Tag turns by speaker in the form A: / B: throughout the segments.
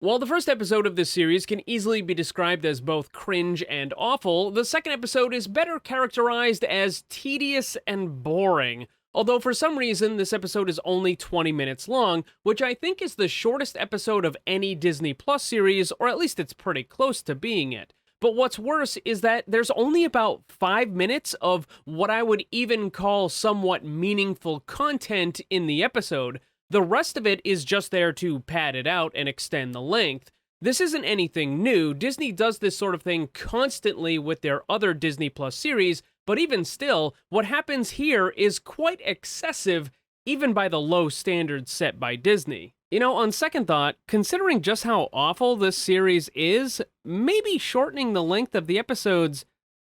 A: While the first episode of this series can easily be described as both cringe and awful, the second episode is better characterized as tedious and boring. Although for some reason this episode is only 20 minutes long, which I think is the shortest episode of any Disney Plus series, or at least it's pretty close to being it. But what's worse is that there's only about 5 minutes of what I would even call somewhat meaningful content in the episode. The rest of it is just there to pad it out and extend the length. This isn't anything new. Disney does this sort of thing constantly with their other Disney Plus series, but even still, what happens here is quite excessive, even by the low standards set by Disney. You know, on second thought, considering just how awful this series is, maybe shortening the length of the episodes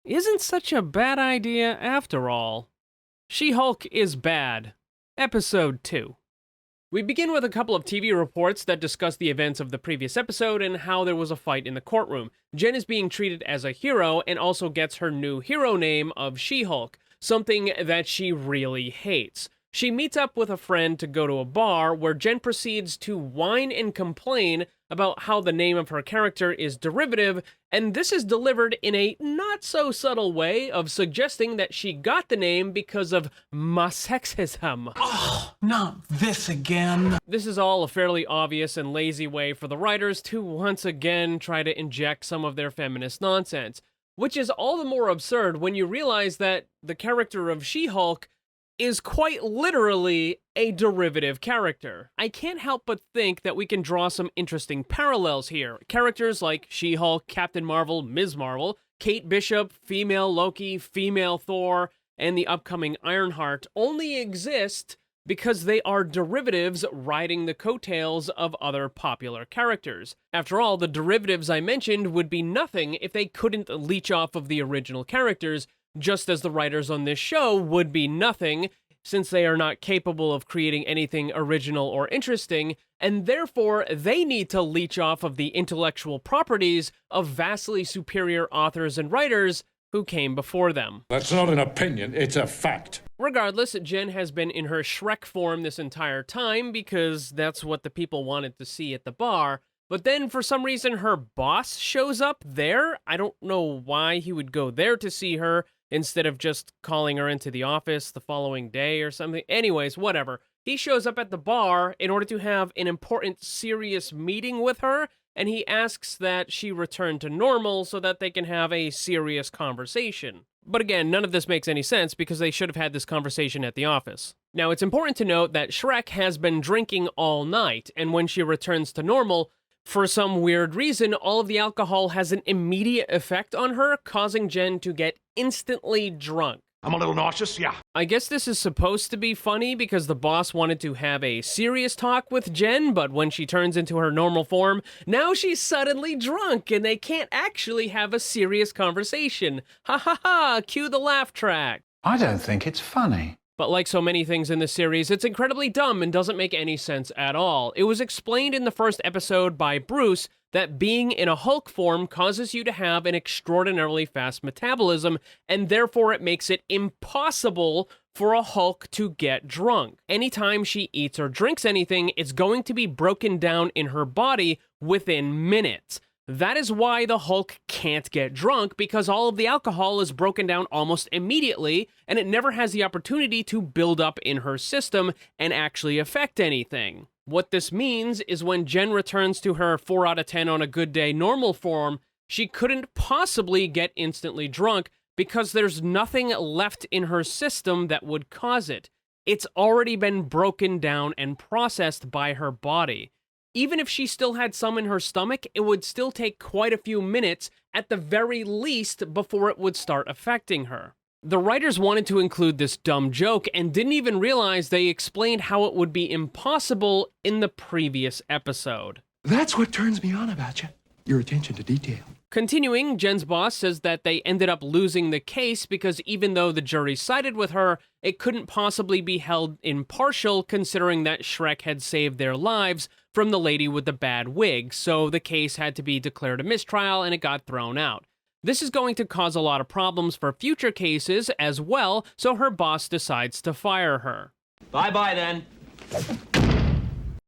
A: isn't such a bad idea after all. She-Hulk is bad. Episode 2. We begin with a couple of TV reports that discuss the events of the previous episode and how there was a fight in the courtroom. Jen is being treated as a hero and also gets her new hero name of She-Hulk, something that she really hates. She meets up with a friend to go to a bar where Jen proceeds to whine and complain about how the name of her character is derivative, and this is delivered in a not-so-subtle way of suggesting that she got the name because of masexism.
B: Oh, not this again.
A: This is all a fairly obvious and lazy way for the writers to once again try to inject some of their feminist nonsense, which is all the more absurd when you realize that the character of She-Hulk is quite literally a derivative character. I can't help but think that we can draw some interesting parallels here. Characters like She-Hulk, Captain Marvel, Ms. Marvel, Kate Bishop, female Loki, female Thor, and the upcoming Ironheart only exist because they are derivatives riding the coattails of other popular characters. After all, the derivatives I mentioned would be nothing if they couldn't leech off of the original characters, just as the writers on this show would be nothing, since they are not capable of creating anything original or interesting, and therefore they need to leech off of the intellectual properties of vastly superior authors and writers who came before them.
C: That's not an opinion, it's a fact.
A: Regardless, Jen has been in her Shrek form this entire time because that's what the people wanted to see at the bar. But then, for some reason, her boss shows up there. I don't know why he would go there to see her instead of just calling her into the office the following day or something. Anyways, whatever. He shows up at the bar in order to have an important, serious meeting with her, and he asks that she return to normal so that they can have a serious conversation. But again, none of this makes any sense because they should have had this conversation at the office. Now, it's important to note that Shrek has been drinking all night, and when she returns to normal, for some weird reason, all of the alcohol has an immediate effect on her, causing Jen to get instantly drunk.
B: I'm a little nauseous, yeah.
A: I guess this is supposed to be funny because the boss wanted to have a serious talk with Jen, but when she turns into her normal form, now she's suddenly drunk and they can't actually have a serious conversation. Ha ha ha, cue the laugh track.
D: I don't think it's funny.
A: But like so many things in this series, it's incredibly dumb and doesn't make any sense at all. It was explained in the first episode by Bruce that being in a Hulk form causes you to have an extraordinarily fast metabolism, and therefore it makes it impossible for a Hulk to get drunk. Anytime she eats or drinks anything, it's going to be broken down in her body within minutes. That is why the Hulk can't get drunk, because all of the alcohol is broken down almost immediately, and it never has the opportunity to build up in her system and actually affect anything. What this means is when Jen returns to her 4 out of 10 on a good day normal form, she couldn't possibly get instantly drunk because there's nothing left in her system that would cause it. It's already been broken down and processed by her body. Even if she still had some in her stomach, it would still take quite a few minutes at the very least before it would start affecting her. The writers wanted to include this dumb joke and didn't even realize they explained how it would be impossible in the previous episode.
B: That's what turns me on about you. Your attention to detail.
A: Continuing, Jen's boss says that they ended up losing the case because even though the jury sided with her, it couldn't possibly be held impartial considering that Shrek had saved their lives from the lady with the bad wig, so the case had to be declared a mistrial and it got thrown out. This is going to cause a lot of problems for future cases as well, so her boss decides to fire her.
E: Bye-bye then.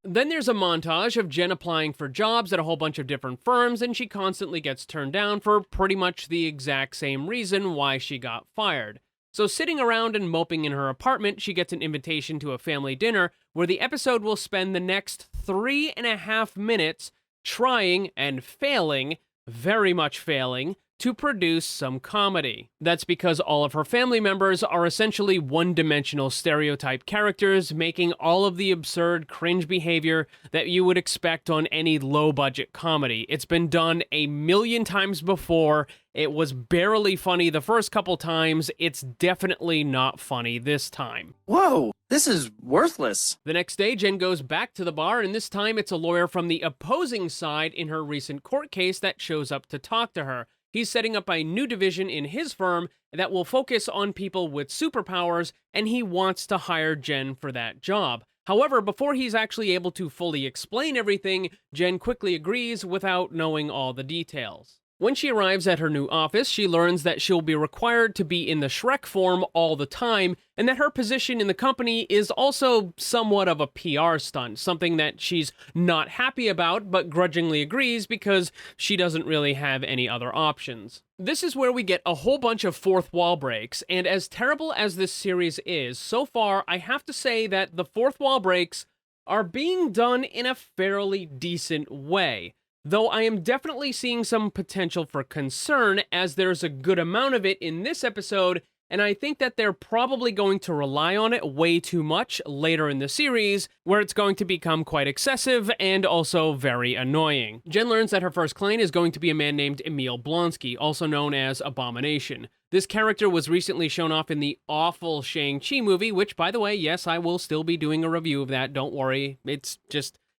A: Then there's a montage of Jen applying for jobs at a whole bunch of different firms, and she constantly gets turned down for pretty much the exact same reason why she got fired. So sitting around and moping in her apartment, she gets an invitation to a family dinner where the episode will spend the next 3.5 minutes trying and failing, very much failing, to produce some comedy. That's because all of her family members are essentially one-dimensional stereotype characters, making all of the absurd cringe behavior that you would expect on any low-budget comedy. It's been done a million times before. It was barely funny the first couple times. It's definitely not funny this time.
E: Whoa, this is worthless.
A: The next day, Jen goes back to the bar, and this time it's a lawyer from the opposing side in her recent court case that shows up to talk to her. He's setting up a new division in his firm that will focus on people with superpowers, and he wants to hire Jen for that job. However, before he's actually able to fully explain everything, Jen quickly agrees without knowing all the details. When she arrives at her new office, she learns that she'll be required to be in the Shrek form all the time, and that her position in the company is also somewhat of a PR stunt, something that she's not happy about, but grudgingly agrees because she doesn't really have any other options. This is where we get a whole bunch of fourth wall breaks, and as terrible as this series is, so far I have to say that the fourth wall breaks are being done in a fairly decent way. Though I am definitely seeing some potential for concern, as there's a good amount of it in this episode, and I think that they're probably going to rely on it way too much later in the series, where it's going to become quite excessive and also very annoying. Jen learns that her first client is going to be a man named Emil Blonsky, also known as Abomination. This character was recently shown off in the awful Shang-Chi movie, which, by the way, yes, I will still be doing a review of that, don't worry.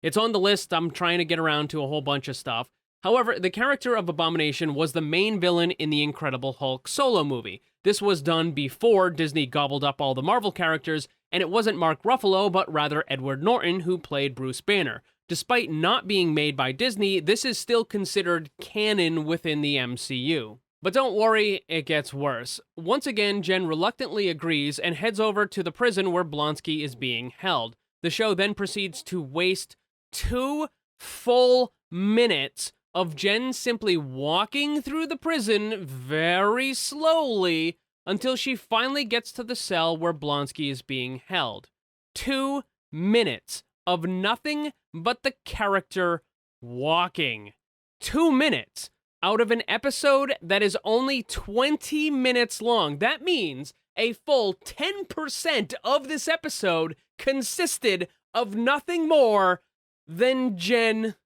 A: It's on the list. I'm trying to get around to a whole bunch of stuff. However, the character of Abomination was the main villain in the Incredible Hulk solo movie. This was done before Disney gobbled up all the Marvel characters, and it wasn't Mark Ruffalo, but rather Edward Norton who played Bruce Banner. Despite not being made by Disney, this is still considered canon within the MCU. But don't worry, it gets worse. Once again, Jen reluctantly agrees and heads over to the prison where Blonsky is being held. The show then proceeds to waste 2 full minutes of Jen simply walking through the prison very slowly until she finally gets to the cell where Blonsky is being held. 2 minutes of nothing but the character walking. 2 minutes out of an episode that is only 20 minutes long. That means a full 10% of this episode consisted of nothing more than Jen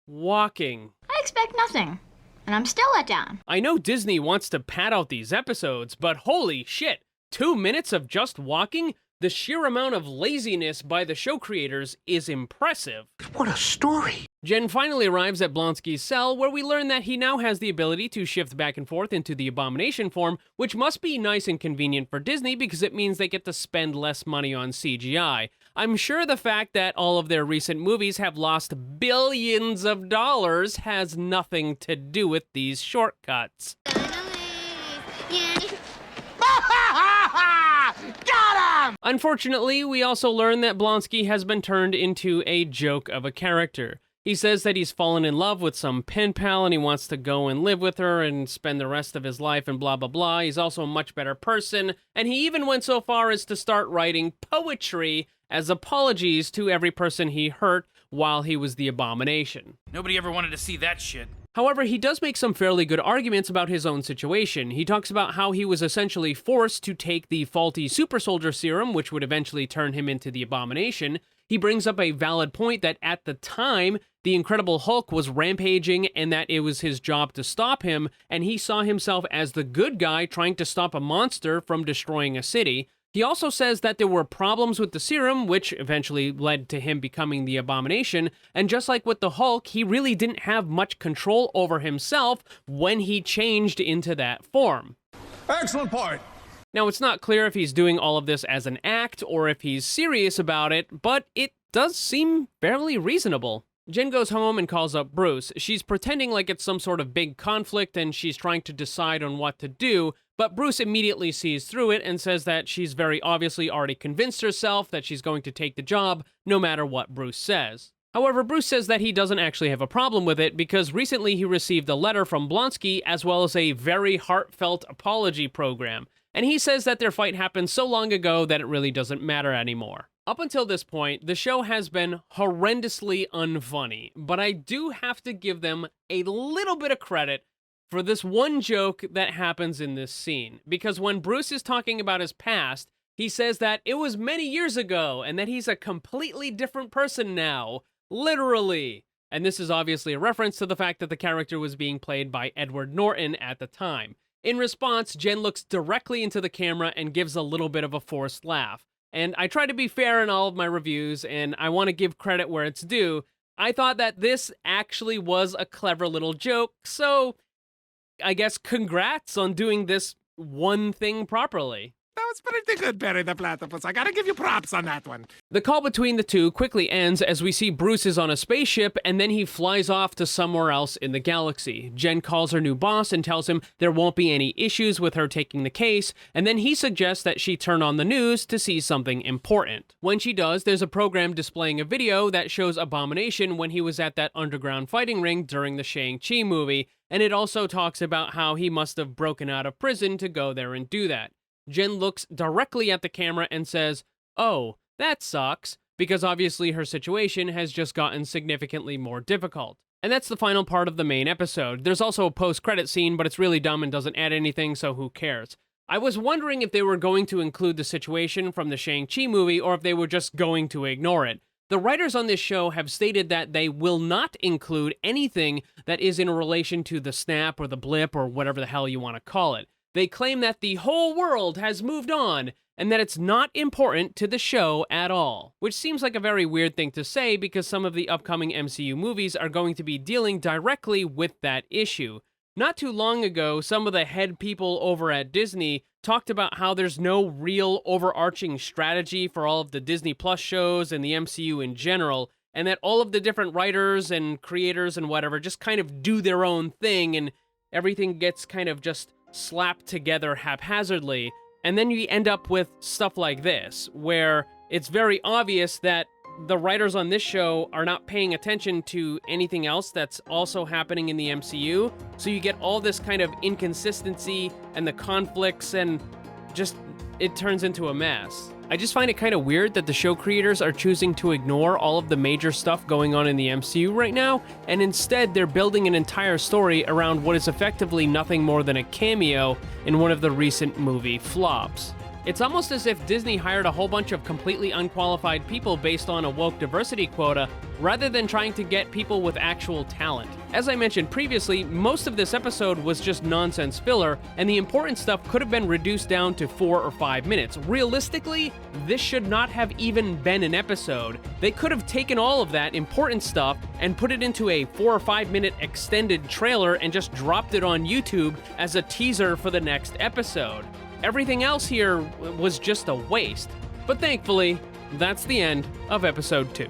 A: walking.
F: I expect nothing, and I'm still let down.
A: I know Disney wants to pad out these episodes, but holy shit, 2 minutes of just walking? The sheer amount of laziness by the show creators is impressive.
B: What a story.
A: Jen finally arrives at Blonsky's cell, where we learn that he now has the ability to shift back and forth into the Abomination form, which must be nice and convenient for Disney because it means they get to spend less money on CGI. I'm sure the fact that all of their recent movies have lost billions of dollars has nothing to do with these shortcuts. Unfortunately, we also learn that Blonsky has been turned into a joke of a character. He says that he's fallen in love with some pen pal and he wants to go and live with her and spend the rest of his life and blah blah blah. He's also a much better person, and he even went so far as to start writing poetry as apologies to every person he hurt while he was the Abomination.
G: Nobody ever wanted to see that shit.
A: However, he does make some fairly good arguments about his own situation. He talks about how he was essentially forced to take the faulty super soldier serum, which would eventually turn him into the Abomination. He brings up a valid point that at the time, the Incredible Hulk was rampaging and that it was his job to stop him, and he saw himself as the good guy trying to stop a monster from destroying a city. He also says that there were problems with the serum, which eventually led to him becoming the Abomination, and just like with the Hulk, he really didn't have much control over himself when he changed into that form.
C: Excellent point.
A: Now, it's not clear if he's doing all of this as an act or if he's serious about it, but it does seem fairly reasonable. Jen goes home and calls up Bruce. She's pretending like it's some sort of big conflict and she's trying to decide on what to do, But Bruce immediately sees through it and says that she's very obviously already convinced herself that she's going to take the job no matter what Bruce says. However, Bruce says that he doesn't actually have a problem with it because recently he received a letter from Blonsky as well as a very heartfelt apology program, and he says that their fight happened so long ago that it really doesn't matter anymore. Up until this point, the show has been horrendously unfunny, but I do have to give them a little bit of credit for this one joke that happens in this scene, because when Bruce is talking about his past, he says that it was many years ago and that he's a completely different person now. Literally. And this is obviously a reference to the fact that the character was being played by Edward Norton at the time. In response, Jen looks directly into the camera and gives a little bit of a forced laugh. And I try to be fair in all of my reviews, and I want to give credit where it's due. I thought that this actually was a clever little joke, so I guess congrats on doing this one thing properly.
H: That was pretty good, Barry the Platypus. I gotta give you props on that one.
A: The call between the two quickly ends as we see Bruce is on a spaceship and then he flies off to somewhere else in the galaxy. Jen calls her new boss and tells him there won't be any issues with her taking the case, and then he suggests that she turn on the news to see something important. When she does, there's a program displaying a video that shows Abomination when he was at that underground fighting ring during the Shang-Chi movie, and it also talks about how he must have broken out of prison to go there and do that. Jen looks directly at the camera and says, "Oh, that sucks," because obviously her situation has just gotten significantly more difficult. And that's the final part of the main episode. There's also a post-credit scene, but it's really dumb and doesn't add anything, so who cares? I was wondering if they were going to include the situation from the Shang-Chi movie or if they were just going to ignore it. The writers on this show have stated that they will not include anything that is in relation to the snap or the blip or whatever the hell you want to call it. They claim that the whole world has moved on and that it's not important to the show at all, which seems like a very weird thing to say because some of the upcoming MCU movies are going to be dealing directly with that issue. Not too long ago, some of the head people over at Disney talked about how there's no real overarching strategy for all of the Disney Plus shows and the MCU in general, and that all of the different writers and creators and whatever just kind of do their own thing and everything gets kind of just slapped together haphazardly, and then you end up with stuff like this, where it's very obvious that the writers on this show are not paying attention to anything else that's also happening in the MCU, so you get all this kind of inconsistency and the conflicts, and just, it turns into a mess. I just find it kind of weird that the show creators are choosing to ignore all of the major stuff going on in the MCU right now, and instead they're building an entire story around what is effectively nothing more than a cameo in one of the recent movie flops. It's almost as if Disney hired a whole bunch of completely unqualified people based on a woke diversity quota, rather than trying to get people with actual talent. As I mentioned previously, most of this episode was just nonsense filler, and the important stuff could have been reduced down to 4 or 5 minutes. Realistically, this should not have even been an episode. They could have taken all of that important stuff and put it into a 4 or 5 minute extended trailer and just dropped it on YouTube as a teaser for the next episode. Everything else here was just a waste. But thankfully, that's the end of episode 2.